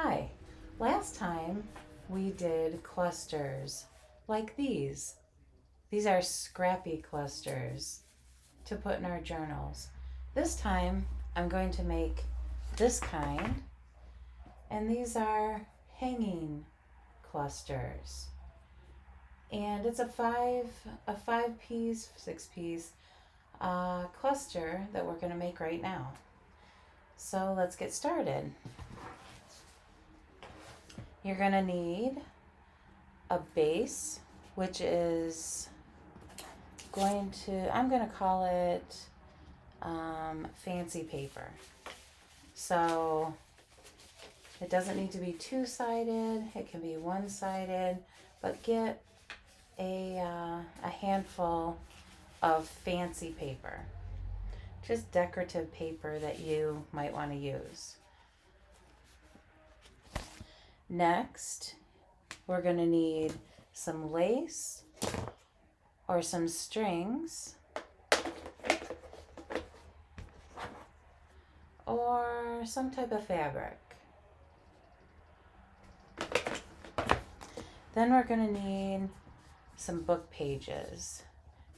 Hi, last time we did clusters like these. These are Scrappy clusters to put in our journals. This time I'm going to make this kind, and these are hanging clusters. And it's a five piece, 6 piece cluster that we're going to make right now. So let's get started. You're going to need a base, which is I'm going to call it fancy paper. So it doesn't need to be two-sided, it can be one-sided, but get a handful of fancy paper, just decorative paper that you might want to use. Next, we're going to need some lace or some strings or some type of fabric. Then we're going to need some book pages.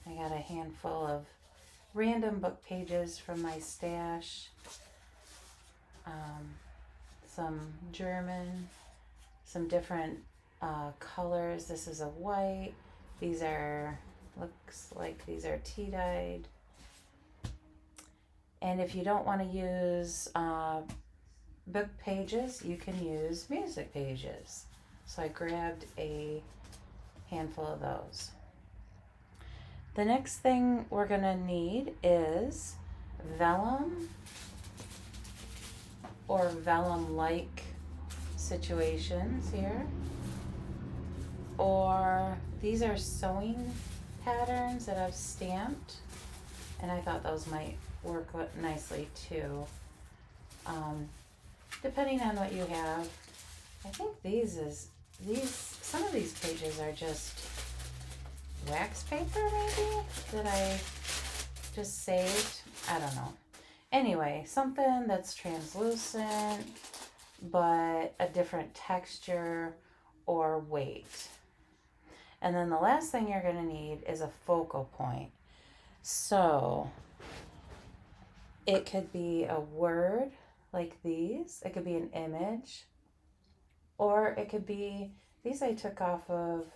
I got a handful of random book pages from my stash. Some German, some different colors. This is a white. Looks like these are tea-dyed. And if you don't want to use book pages, you can use music pages. So I grabbed a handful of those. The next thing we're going to need is vellum or vellum-like situations here. Or these are sewing patterns that I've stamped, and I thought those might work nicely too. Depending on what you have. I think some of these pages are just wax paper maybe that I just saved. I don't know. Anyway, something that's translucent but a different texture or weight. And then the last thing you're going to need is a focal point. So it could be a word like these. It could be an image. Or it could be, these I took off of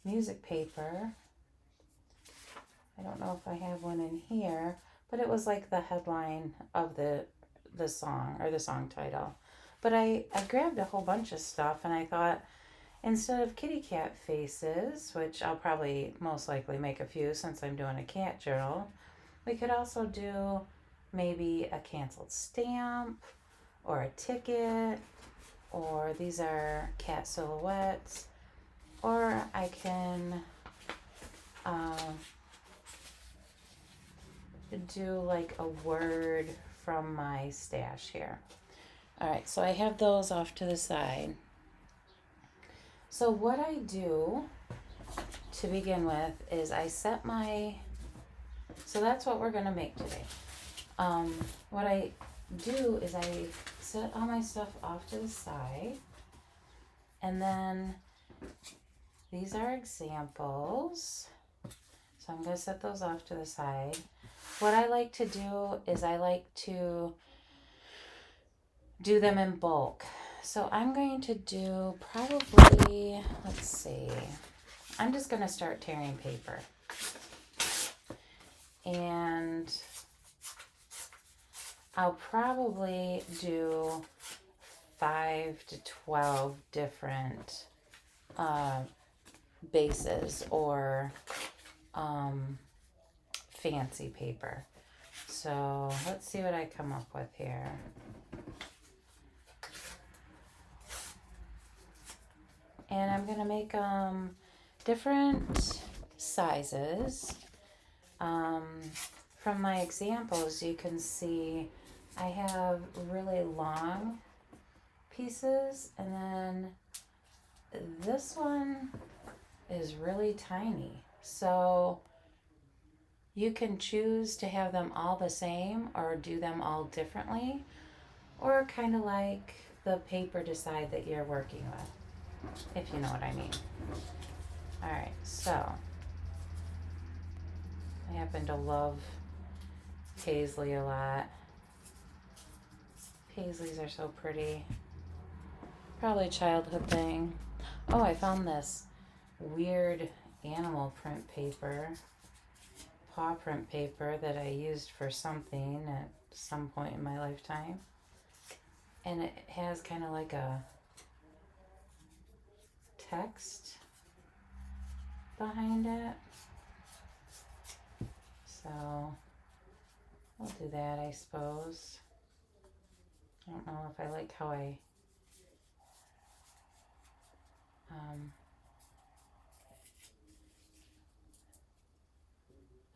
music paper. I don't know if I have one in here, but it was like the headline of the song or the song title. But I grabbed a whole bunch of stuff, and I thought, instead of kitty cat faces, which I'll probably most likely make a few since I'm doing a cat journal, we could also do maybe a canceled stamp or a ticket, or these are cat silhouettes, or I can do like a word from my stash here. All right, so I have those off to the side. So what I do to begin with is I set so that's what we're going to make today. What I do is I set all my stuff off to the side, and then these are examples. So I'm going to set those off to the side. What I like to do is I like to do them in bulk. So I'm going to do probably, let's see, I'm just going to start tearing paper. And I'll probably do 5 to 12 different bases or fancy paper. So let's see what I come up with here. And I'm going to make different sizes. From my examples, you can see I have really long pieces, and then this one is really tiny. So you can choose to have them all the same or do them all differently. or kind of like the paper decide that you're working with, if you know what I mean. All right, so I happen to love paisley a lot. Paisleys are so pretty. Probably a childhood thing. Oh, I found this weird animal print paper, paw print paper that I used for something at some point in my lifetime. And it has kind of like a text behind it. So we'll do that, I suppose. I don't know if I like how I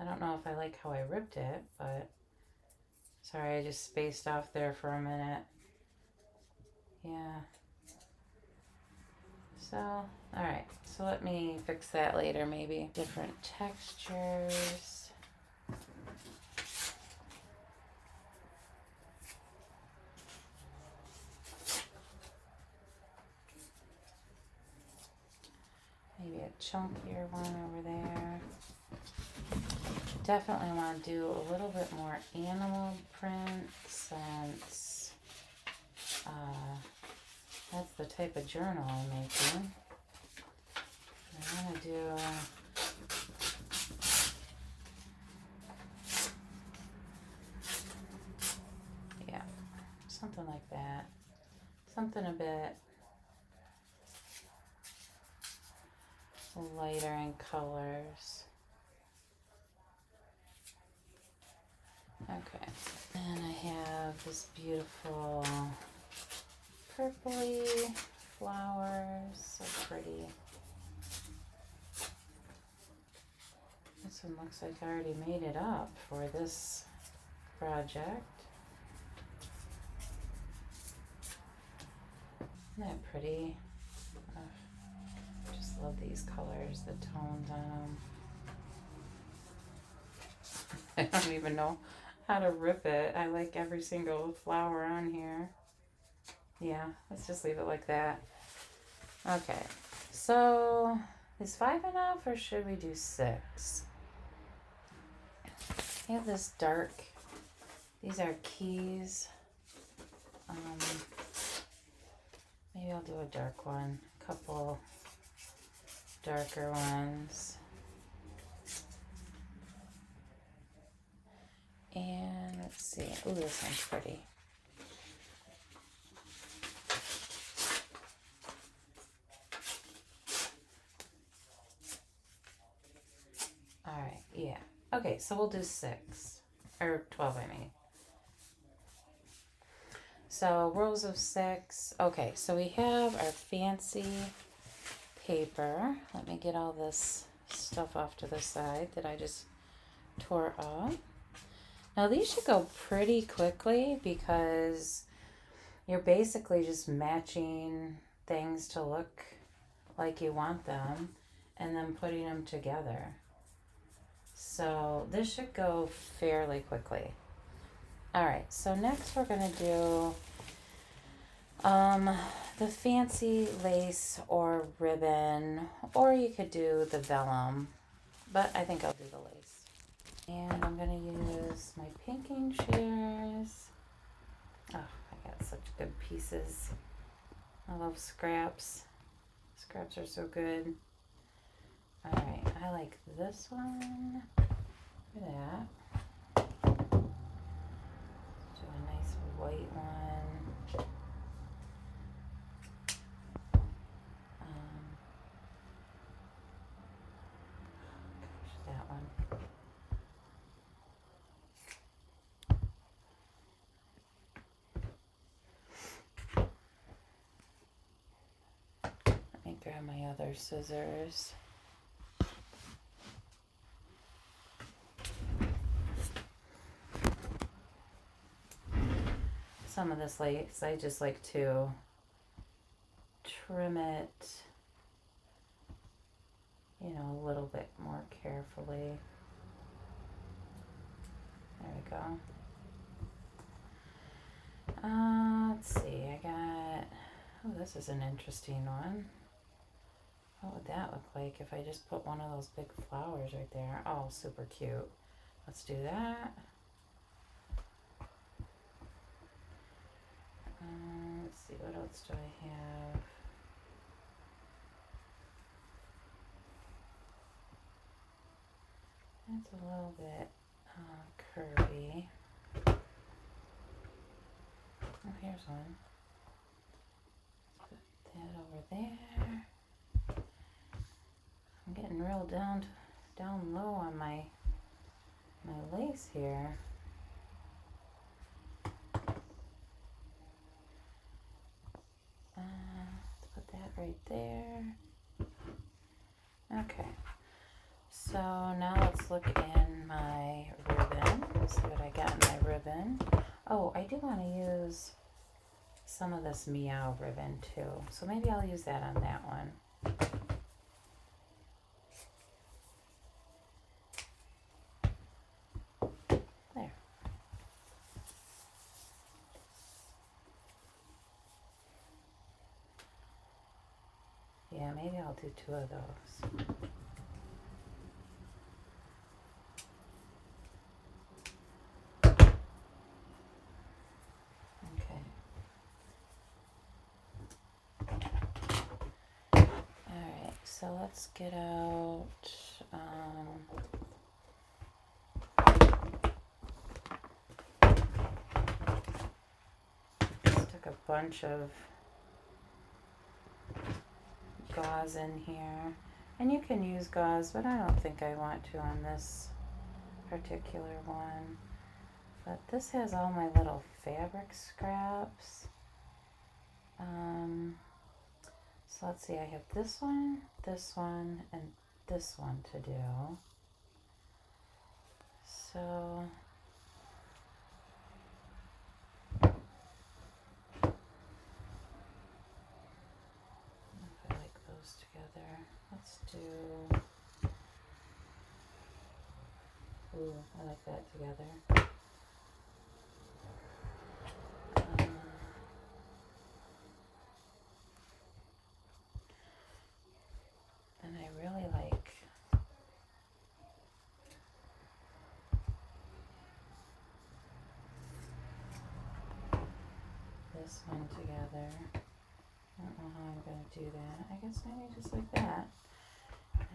don't know if I like how I ripped it, but sorry, I just spaced off there for a minute. Yeah. So, alright, so let me fix that later maybe. Different textures. Maybe a chunkier one over there. Definitely want to do a little bit more animal print since that's the type of journal I'm making. I want to do yeah, something like that. Something a bit lighter in colors. Okay, and I have this beautiful purpley flowers, so pretty. This one looks like I already made it up for this project. Isn't that pretty? Just love these colors, the tones on them. I don't even know how to rip it. I like every single flower on here. Yeah, let's just leave it like that. Okay, so is 5 enough or should we do 6? I have this dark, these are keys. Maybe I'll do a dark one, a couple darker ones. And let's see, ooh, this one's pretty. All right, yeah. Okay, so we'll do 6, or 12, I mean. So rows of 6. Okay, so we have our fancy paper. Let me get all this stuff off to the side that I just tore off. Now these should go pretty quickly because you're basically just matching things to look like you want them and then putting them together. So this should go fairly quickly. All right, so next we're gonna do the fancy lace or ribbon, or you could do the vellum, but I think I'll do the lace. And I'm gonna use my pinking shears. Oh, I got such good pieces. I love scraps. Scraps are so good. All right, I like this one for that. Do a nice white one. That one. Let me grab my other scissors. Some of this lace, I just like to trim it, you know, a little bit more carefully. There we go. this is an interesting one. What would that look like if I just put one of those big flowers right there? Oh, super cute. Let's do that. Let's see, what else do I have? It's a little bit curvy. Oh, here's one. Put that over there. I'm getting real down low on my lace here. Let's put that right there. Okay. So now let's look in my ribbon. See what I got in my ribbon. Oh, I do want to use some of this meow ribbon too. So maybe I'll use that on that one. There. Yeah, maybe I'll do 2 of those. So let's get out, stuck a bunch of gauze in here. And you can use gauze, but I don't think I want to on this particular one. But this has all my little fabric scraps. So let's see, I have this one, and this one to do. So I like those together. Let's do, ooh, I like that together. And I really like this one together. I don't know how I'm going to do that. I guess maybe just like that.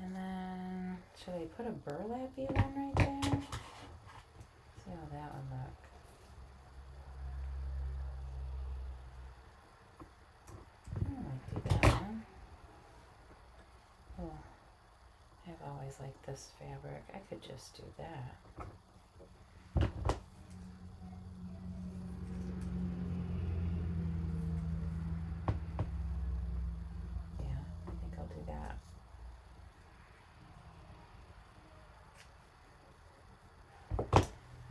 And then, should I put a burlappy one right there? See how that would look. I might do that one. Oh, I've always liked this fabric. I could just do that. Yeah, I think I'll do that.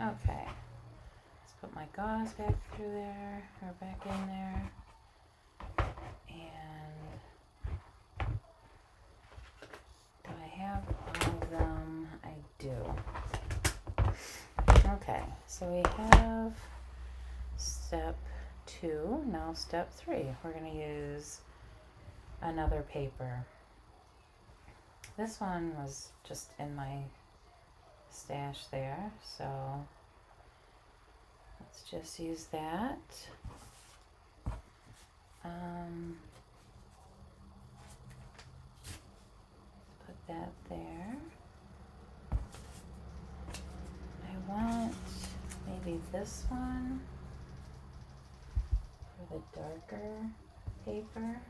Okay, let's put my gauze back through there, or back in there. And do I have all of them? I do. Okay, so we have step 2, now step 3. We're going to use another paper. This one was just in my stash there, so let's just use that. Put that there. I want maybe this one for the darker paper.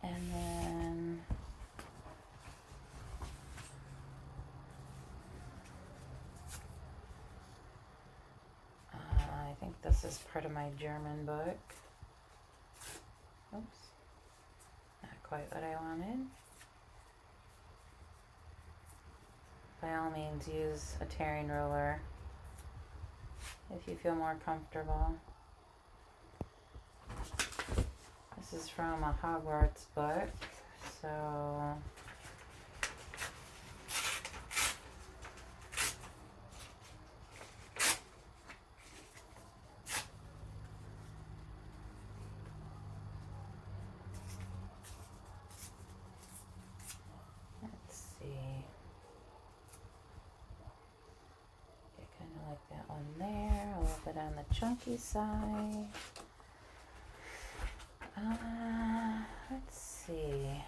And then I think this is part of my German book. Oops, not quite what I wanted. By all means, use a tearing ruler if you feel more comfortable. This is from a Hogwarts book, so let's see. I kind of like that one there, a little bit on the chunky side. Let's see.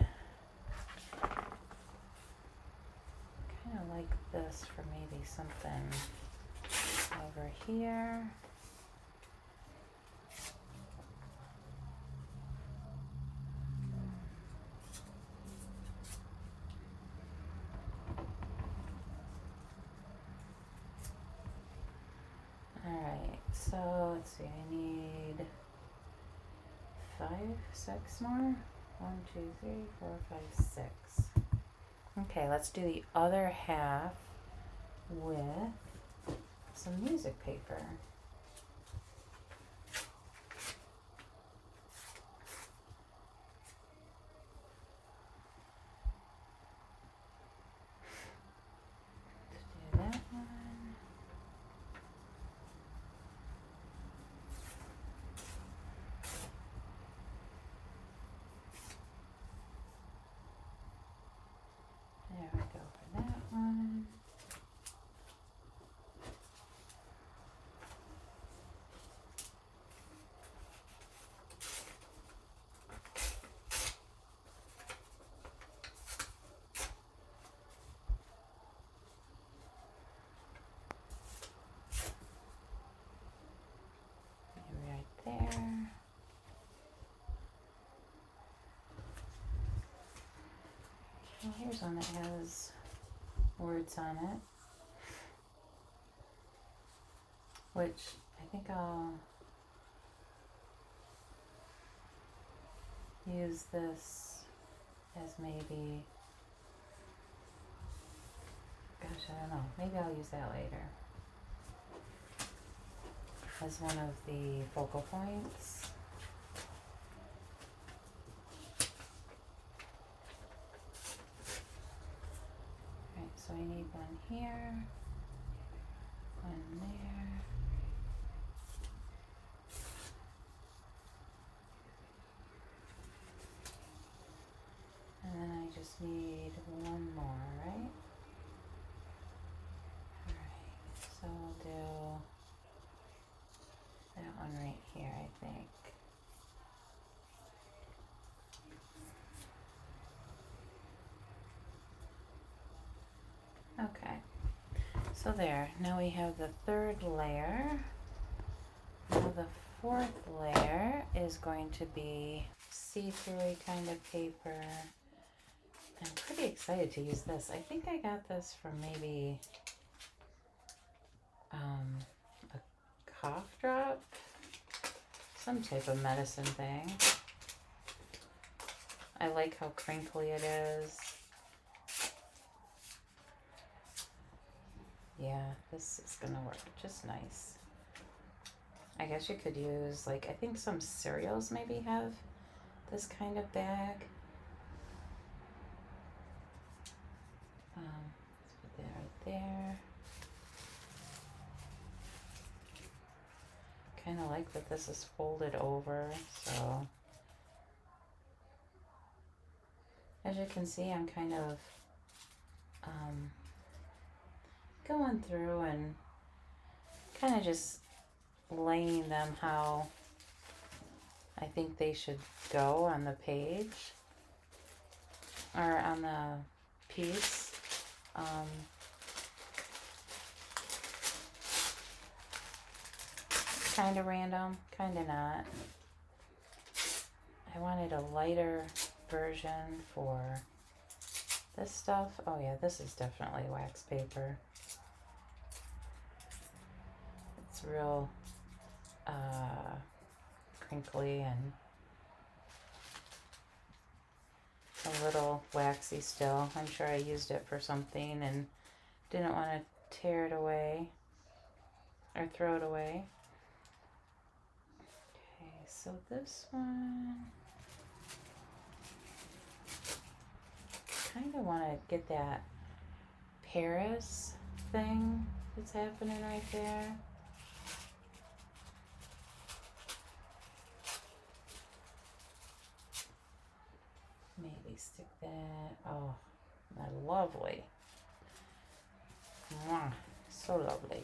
Kind of like this for maybe something over here. Alright, so let's see, I need 5, 6 more. 1, 2, 3, 4, 5, 6. Okay, let's do the other half with some music paper. Let's do that one. There we go for that one. Maybe right there. Well, here's one that has words on it, which I think I'll use this as maybe, gosh, I don't know, maybe I'll use that later as one of the focal points. Alright, so I need one here, one there. And then I just need one more, right? Alright, so I'll do that one right here, I think. Okay, so there, now we have the third layer. Now the fourth layer is going to be see-through kind of paper. I'm pretty excited to use this. I think I got this from maybe a cough drop, some type of medicine thing. I like how crinkly it is. Yeah, this is gonna work just nice. I guess you could use, like, I think some cereals maybe have this kind of bag. Let's put that right there. Kind of like that this is folded over, so as you can see, I'm kind of going through and kind of just laying them how I think they should go on the page or on the piece. Kind of random, kind of not. I wanted a lighter version for this stuff. Oh yeah, this is definitely wax paper. It's real crinkly and a little waxy still. I'm sure I used it for something and didn't want to tear it away or throw it away. Okay, so this one, kind of want to get that Paris thing that's happening right there. Maybe stick that. Oh, lovely. Mwah, so lovely.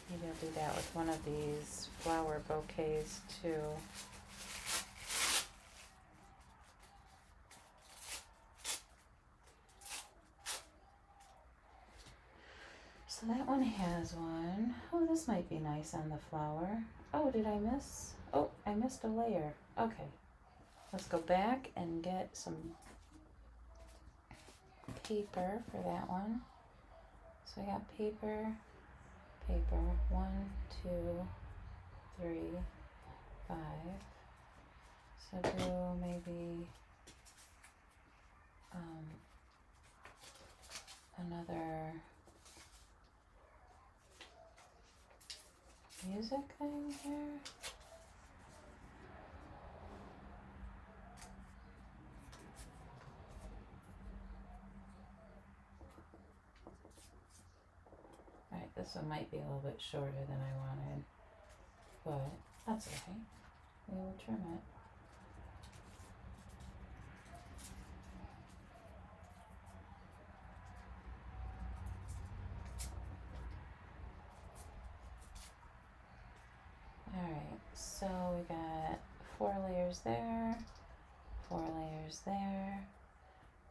Maybe I'll do that with one of these flower bouquets too. So that one has one. Oh, this might be nice on the flower. Oh, did I miss? Oh, I missed a layer. Okay. Let's go back and get some paper for that one. So I got paper. 1, 2, 3, 5. So do maybe another music thing here. Alright, this one might be a little bit shorter than I wanted, but that's okay. We will trim it. Alright, so we got 4 layers there, 4 layers there.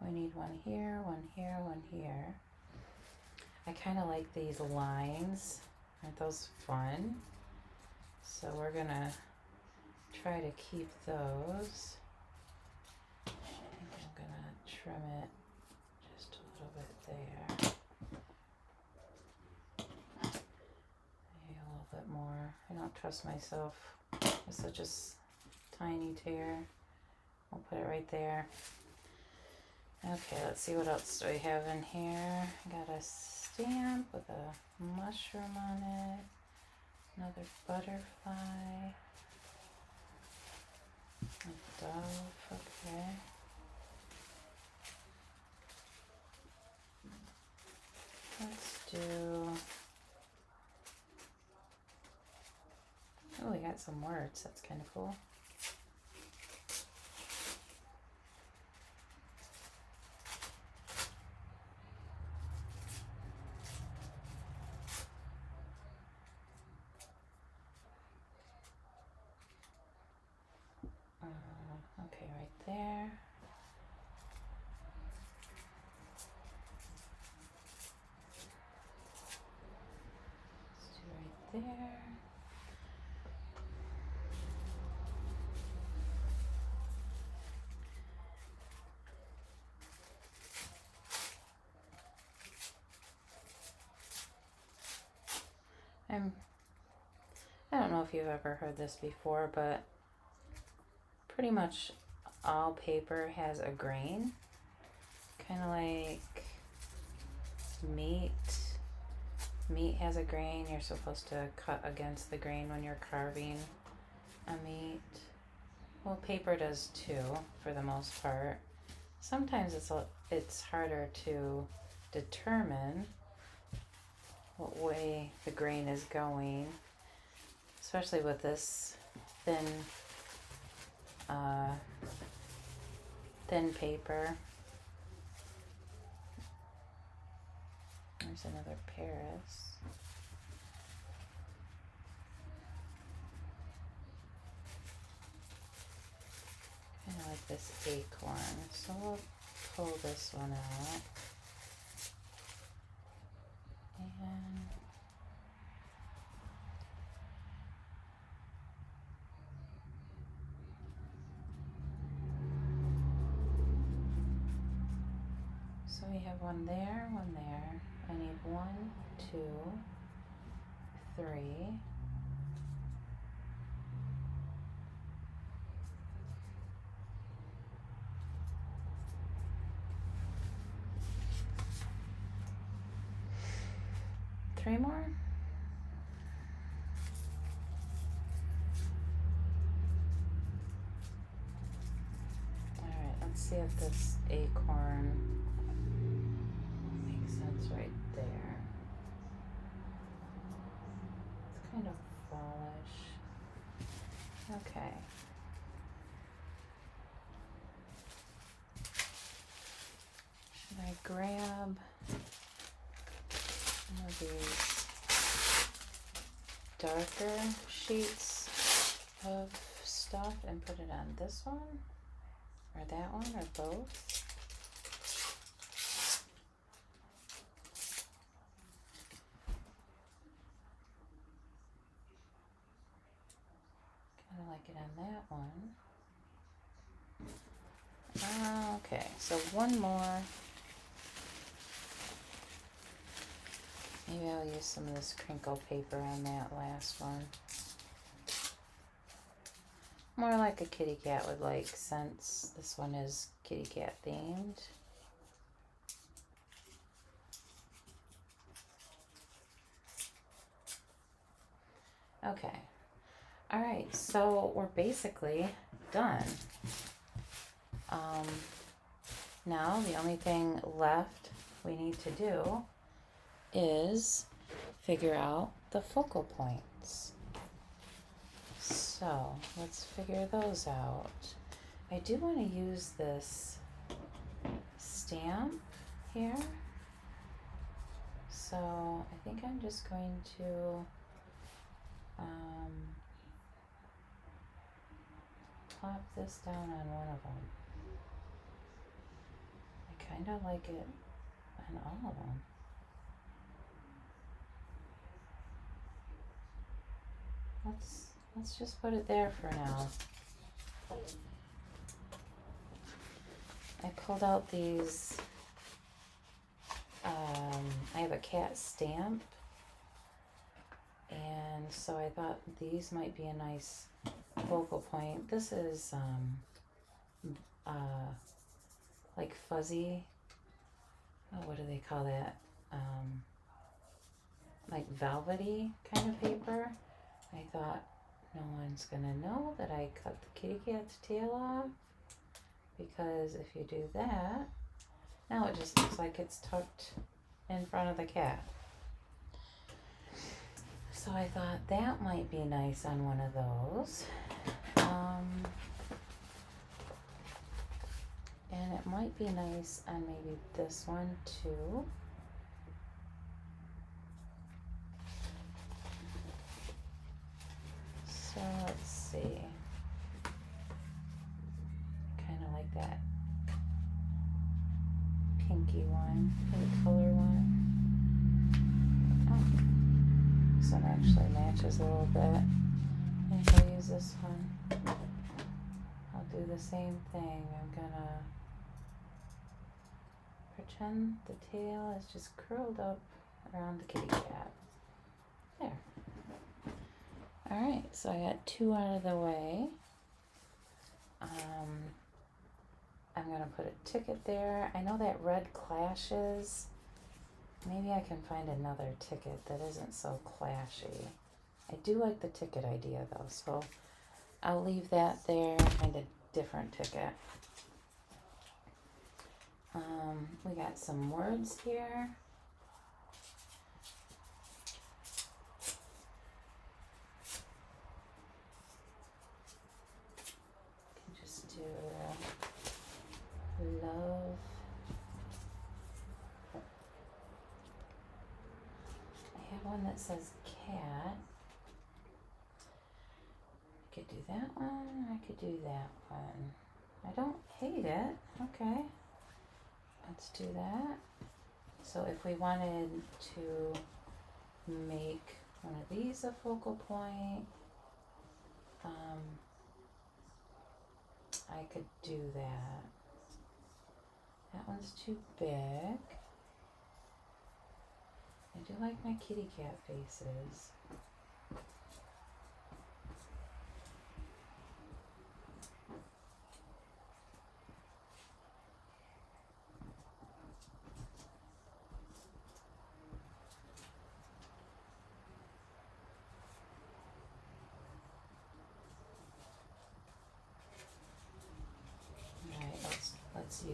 We need one here, one here, one here. I kind of like these lines. Aren't those fun? So we're gonna try to keep those. I think I'm gonna trim it just a little bit there. Maybe a little bit more. I don't trust myself with such a tiny tear. I'll put it right there. Okay, let's see what else do we have in here. Got a stamp with a mushroom on it. Another butterfly. A dove, okay. Let's do... Oh, we got some words. That's kind of cool. Okay, right there. Let's do right there. I don't know if you've ever heard this before, but pretty much all paper has a grain, kind of like meat. Meat has a grain. You're supposed to cut against the grain when you're carving a meat. Well, paper does too, for the most part. Sometimes it's harder to determine what way the grain is going, especially with this thin paper. There's another Paris. Kind of like this acorn, so we'll pull this one out. And so we have one there, one there. I need 1, 2, 3. Three more. All right, let's see if this acorn makes sense right there. It's kind of fallish. Okay. Should I grab one of these darker sheets of stuff and put it on this one? Or that one? Or both? Kind of like it on that one. Okay, so one more. Maybe I'll use some of this crinkle paper on that last one. More like a kitty cat would like, since this one is kitty cat themed. Okay. All right, so we're basically done. Now the only thing left we need to do is figure out the focal points. So let's figure those out. I do want to use this stamp here. So I think I'm just going to plop this down on one of them. I kind of like it on all of them. Let's just put it there for now. I pulled out these, I have a cat stamp, and so I thought these might be a nice focal point. This is like fuzzy, what do they call that? Like velvety kind of paper. I thought no one's gonna know that I cut the kitty cat's tail off, because if you do that, now it just looks like it's tucked in front of the cat. So I thought that might be nice on one of those. And it might be nice on maybe this one too. So let's see. Kind of like that pinky one, pink color one. Oh, this one actually matches a little bit. And if I use this one, I'll do the same thing. I'm gonna pretend the tail is just curled up around the kitty cat. There. Alright, so I got two out of the way. I'm going to put a ticket there. I know that red clashes. Maybe I can find another ticket that isn't so clashy. I do like the ticket idea though, so I'll leave that there and find a different ticket. We got some words here. Love. I have one that says cat. I could do that one. I could do that one. I don't hate it. Okay. Let's do that. So if we wanted to make one of these a focal point, I could do that. That one's too big. I do like my kitty cat faces.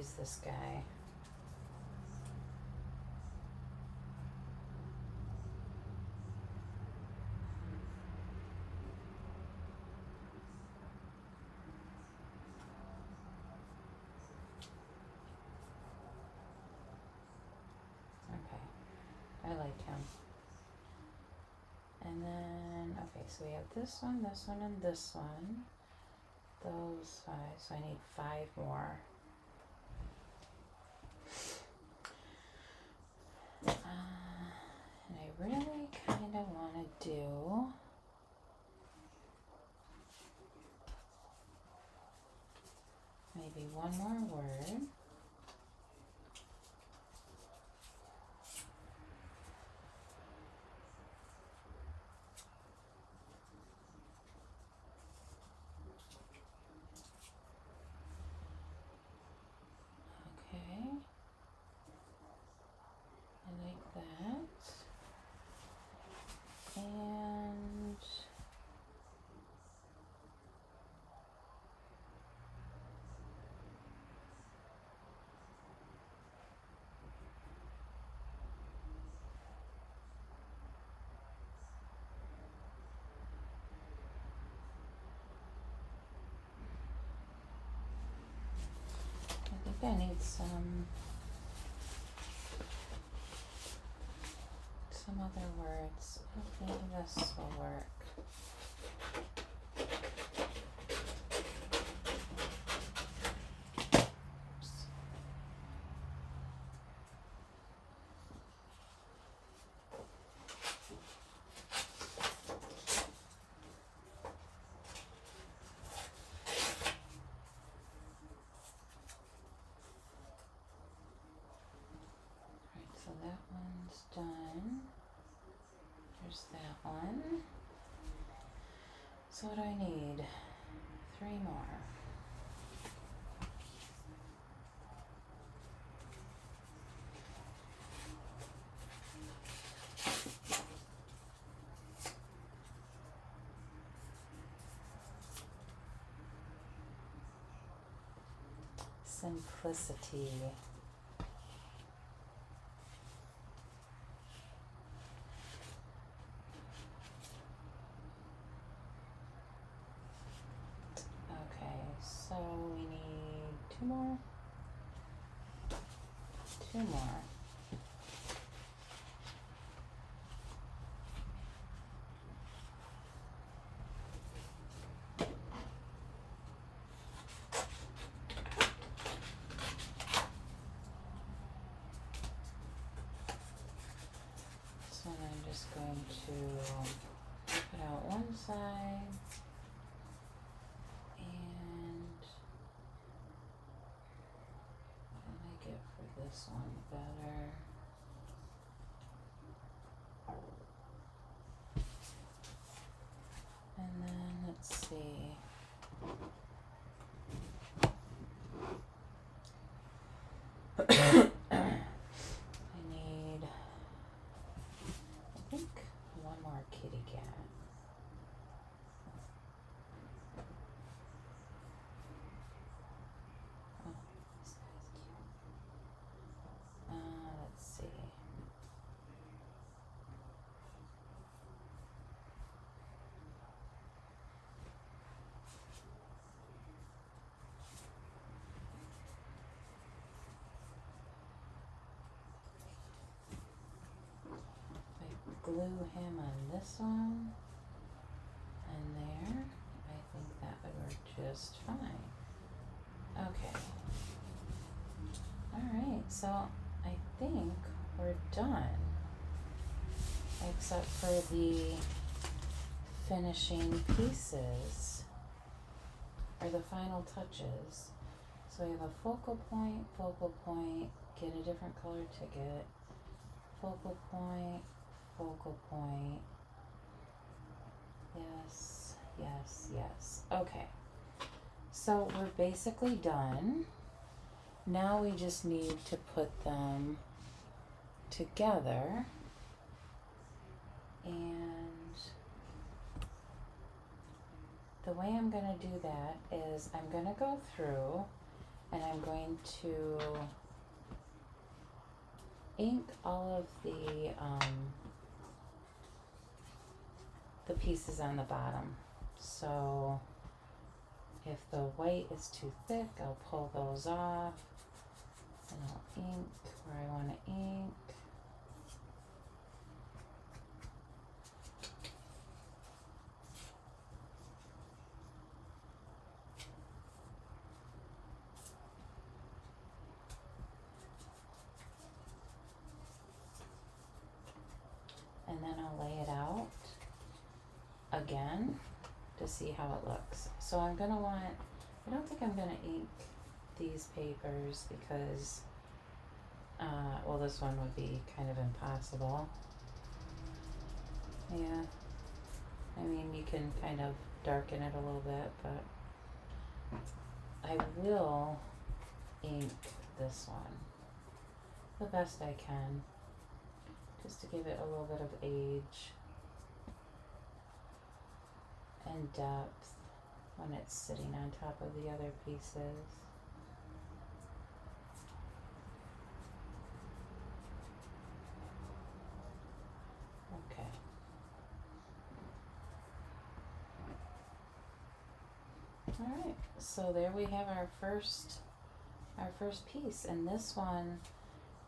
use this guy. Okay, I like him. And then, okay, so we have this one, and this one. Those 5, so I need 5 more. And I really kind of want to do maybe one more word. Okay, I like that. And I think I need some other words. I think this will work. So that one's done. There's that one. So what do I need? 3 more. Simplicity. Okay, so we need 2 more. 2 more. So I'm just going to put out one side and I like it for this one better. And then let's see. I need, I think, one more kitty cat. Oh, this guy's cute. Let's see. Glue him on this one and there. I think that would work just fine. Okay. Alright, so I think we're done. Except for the finishing pieces or the final touches. So we have a focal point, get a different color ticket, focal point, yes, yes, yes. Okay, so we're basically done. Now we just need to put them together, and the way I'm going to do that is I'm going to go through and I'm going to ink all of the pieces on the bottom. So if the white is too thick, I'll pull those off and I'll ink where I want to ink. And then I'll lay it out again to see how it looks. So I'm gonna want, I don't think I'm gonna ink these papers because, well, this one would be kind of impossible. Yeah, I mean, you can kind of darken it a little bit, but I will ink this one the best I can, just to give it a little bit of age and depth when it's sitting on top of the other pieces. Okay. All right, so there we have our first piece, and this one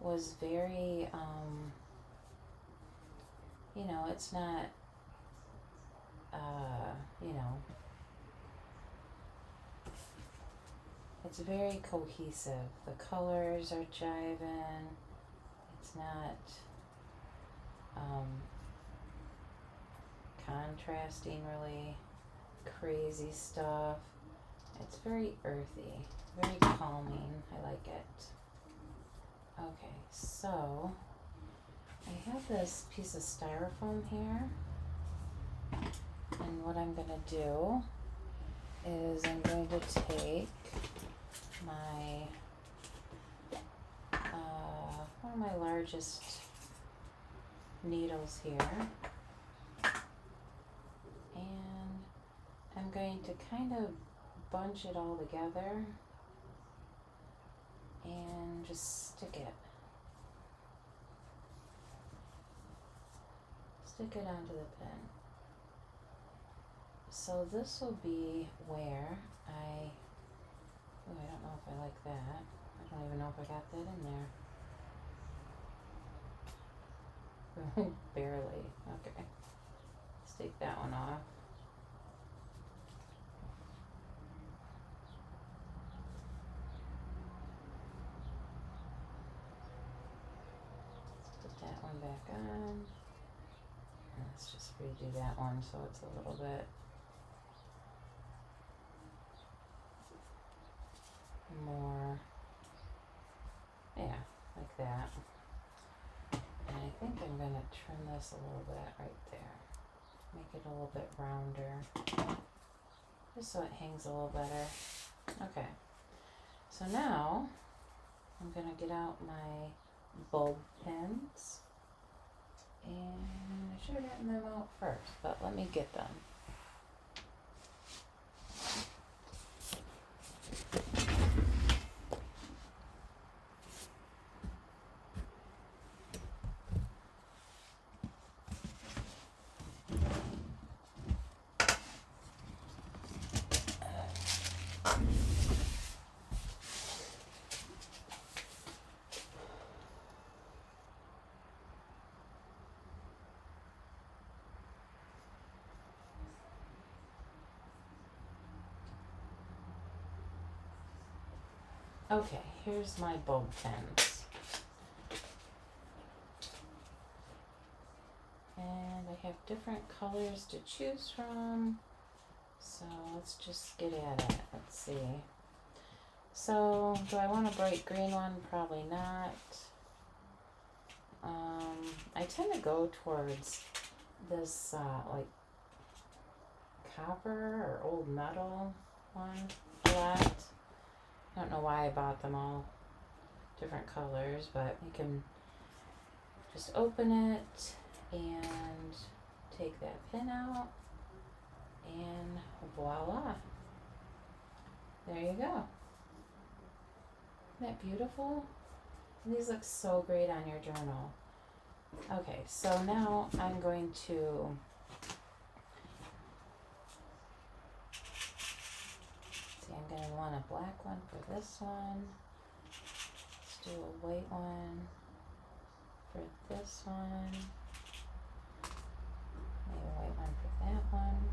was very, you know, it's not, you know, it's very cohesive. The colors are jiving. It's not contrasting really crazy stuff. It's very earthy, very calming. I like it. Okay, so I have this piece of styrofoam here, and what I'm gonna do is I'm going to take my one of my largest needles here, and I'm going to kind of bunch it all together and just stick it onto the pin. So this will be where I don't know if I like that. I don't even know if I got that in there. Barely. Okay. Let's take that one off. Let's put that one back on. And let's just redo that one so it's a little bit more, yeah, like that. And I think I'm going to trim this a little bit right there. Make it a little bit rounder, just so it hangs a little better. Okay, so now I'm going to get out my bulb pins, and I should have gotten them out first, but let me get them. Okay, here's my bulb pins. And I have different colors to choose from. So let's just get at it. Let's see. So, do I want a bright green one? Probably not. I tend to go towards this, like, copper or old metal one a lot. I don't know why I bought them all different colors, but you can just open it and take that pin out, and voila, there you go. Isn't that beautiful? And these look so great on your journal. Okay, so now I'm going to see, I'm going to want a black one for this one. Let's do a white one for this one. Maybe a white one for that one.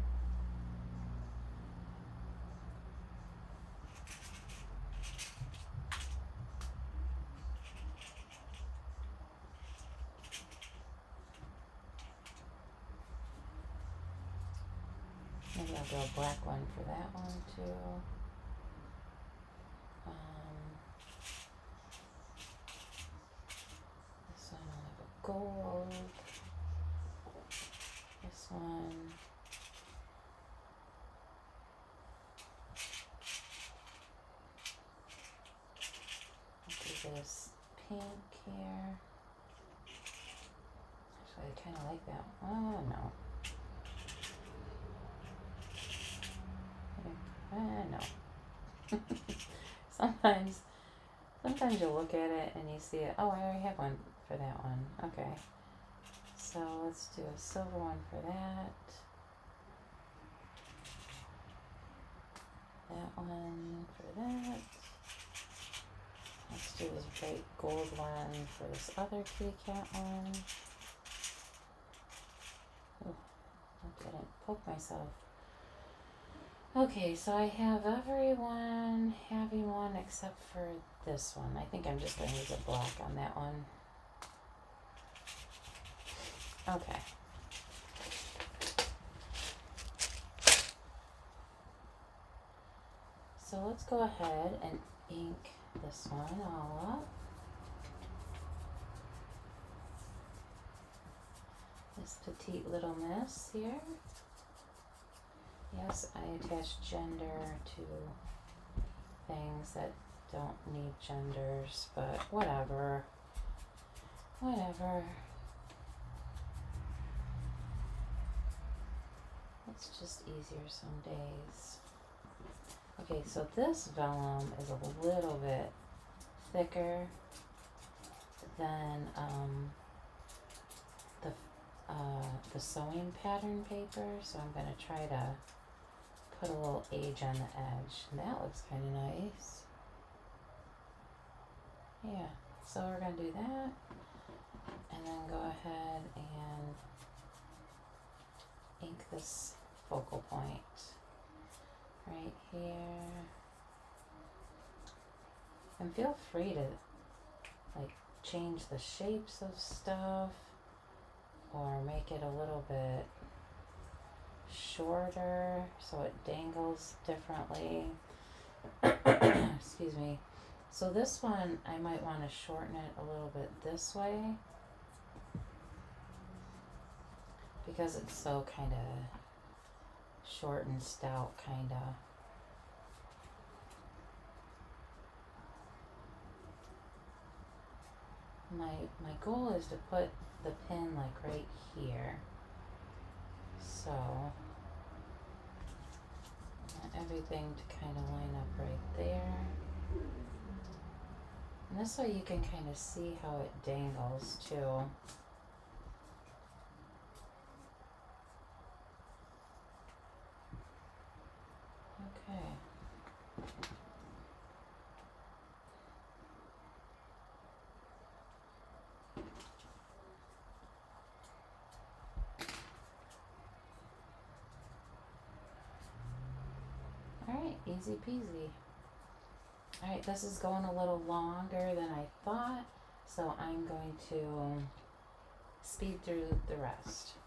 Maybe I'll do a black one for that one too. This one will have a gold. This one. I'll do this pink here. Actually, I kind of like that. Oh no. No. Sometimes you look at it and you see it. Oh, I already have one for that one. Okay. So let's do a silver one for that. That one for that. Let's do this bright gold one for this other kitty cat one. Oh, I didn't poke myself. Okay, so I have everyone having one except for this one. I think I'm just going to use a black on that one. Okay. So let's go ahead and ink this one all up. This petite little miss here. Yes, I attach gender to things that don't need genders, but whatever. Whatever. It's just easier some days. Okay, so this vellum is a little bit thicker than the sewing pattern paper, so I'm going to try to put a little age on the edge. And that looks kind of nice. Yeah, so we're going to do that. And then go ahead and ink this focal point right here. And feel free to like change the shapes of stuff or make it a little bit shorter so it dangles differently. Excuse me. So this one, I might want to shorten it a little bit this way because it's so kind of short and stout kind of. My goal is to put the pin like right here. So I want everything to kind of line up right there. And this way you can kind of see how it dangles too. Okay. Alright, easy peasy. Alright, this is going a little longer than I thought, so I'm going to speed through the rest.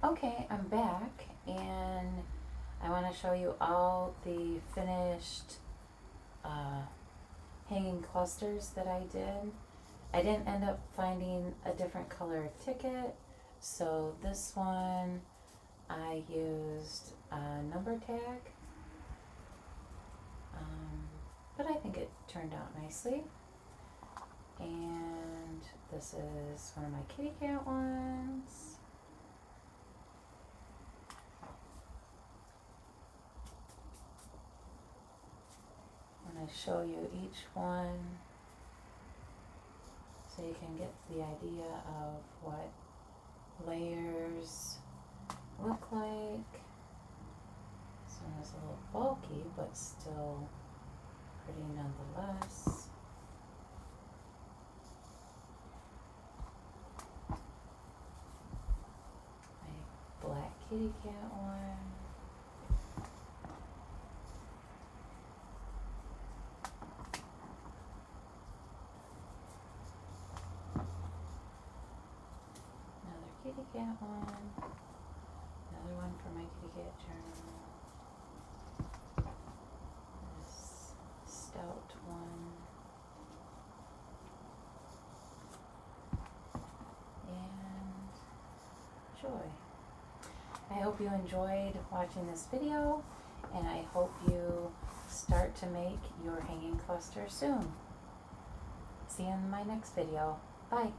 Okay, I'm back and I want to show you all the finished hanging clusters that I did. I didn't end up finding a different color ticket, so this one I used a number tag, but I think it turned out nicely. And this is one of my kitty cat ones. I'm going to show you each one so you can get the idea of what layers look like. This one is a little bulky, but still pretty nonetheless. My black kitty cat one. Another kitty cat one. Another one for my kitty cat journal. This stout one. And joy. I hope you enjoyed watching this video, and I hope you start to make your hanging cluster soon. See you in my next video. Bye.